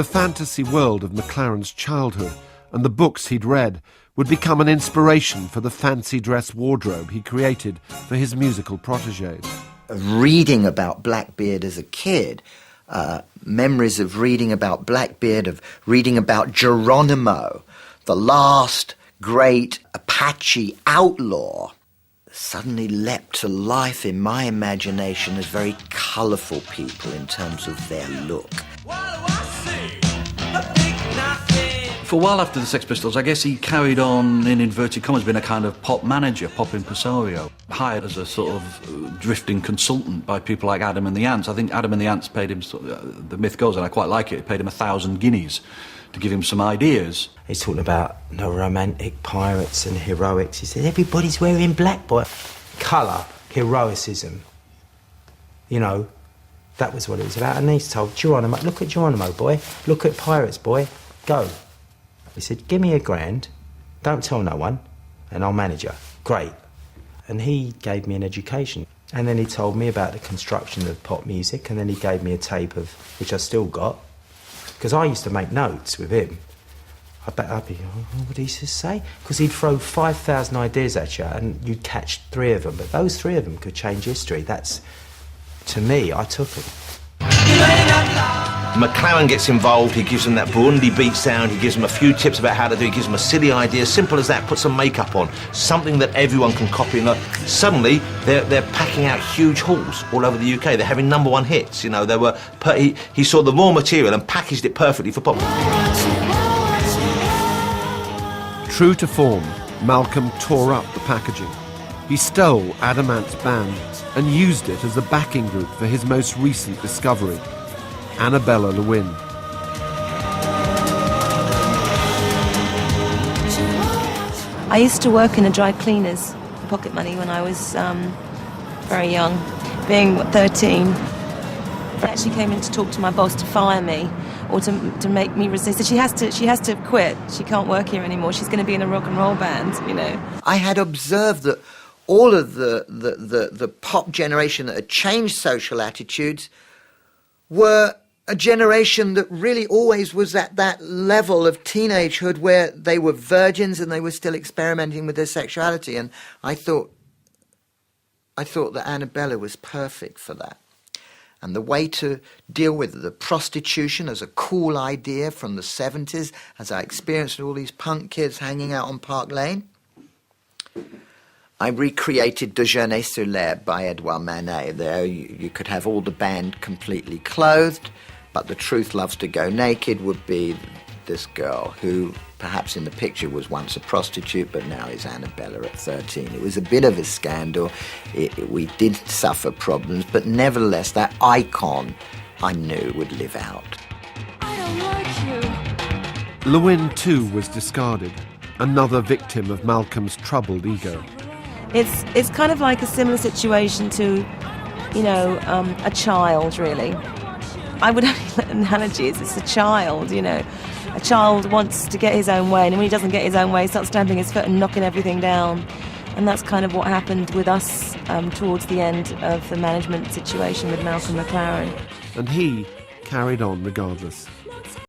The fantasy world of McLaren's childhood and the books he'd read would become an inspiration for the fancy dress wardrobe he created for his musical protégés. Reading about Blackbeard as a kid, memories of reading about Blackbeard, of reading about Geronimo, the last great Apache outlaw, suddenly leapt to life in my imagination as very colourful people in terms of their look. For a while after the Sex Pistols, I guess he carried on, in inverted commas, being a kind of pop manager, pop impresario, hired as a sort of drifting consultant by people like Adam and the Ants. I think Adam and the Ants paid him, the myth goes, and I quite like it, paid him 1,000 guineas to give him some ideas. He's talking about no romantic pirates and heroics. He said, everybody's wearing black, boy. Colour, heroicism. You know, that was what it was about. And he's told Geronimo, look at Geronimo, boy. Look at pirates, boy. Go. He said, give me £1,000, don't tell no one, and I'll manage you. Great. And he gave me an education. And then he told me about the construction of pop music, and then he gave me a tape of, which I still got, because I used to make notes with him. I bet I'd be, what did he just say? Because he'd throw 5,000 ideas at you, and you'd catch 3 of them, but those 3 of them could change history. That's, to me, I took it. McLaren gets involved, he gives them that Burundi beat sound, he gives them a few tips about how to do it, he gives them a silly idea, simple as that, put some makeup on, something that everyone can copy. And suddenly, they're packing out huge halls all over the UK, they're having #1 hits, you know, they were, he saw the raw material and packaged it perfectly for pop. True to form, Malcolm tore up the packaging. He stole Adam Ant's band and used it as a backing group for his most recent discovery, Annabella Lewin. I used to work in a dry cleaners for pocket money when I was very young, being 13. I actually came in to talk to my boss to fire me or to make me resign. So she has to quit. She can't work here anymore. She's going to be in a rock and roll band, you know. I had observed that all of the pop generation that had changed social attitudes were a generation that really always was at that level of teenagehood where they were virgins and they were still experimenting with their sexuality. And I thought that Annabella was perfect for that. And the way to deal with the prostitution as a cool idea from the 70s, as I experienced all these punk kids hanging out on Park Lane, I recreated Déjeuner sur l'herbe by Edouard Manet. There you could have all the band completely clothed, but the Truth Loves to Go Naked would be this girl who perhaps in the picture was once a prostitute but now is Annabella at 13. It was a bit of a scandal. We did suffer problems, but nevertheless that icon I knew would live out. I don't like you. Lewin too was discarded, another victim of Malcolm's troubled ego. It's kind of like a similar situation to, you know, a child, really. I would only an analogy is it's a child, you know. A child wants to get his own way, and when he doesn't get his own way, he starts stamping his foot and knocking everything down. And that's kind of what happened with us towards the end of the management situation with Malcolm McLaren. And he carried on regardless.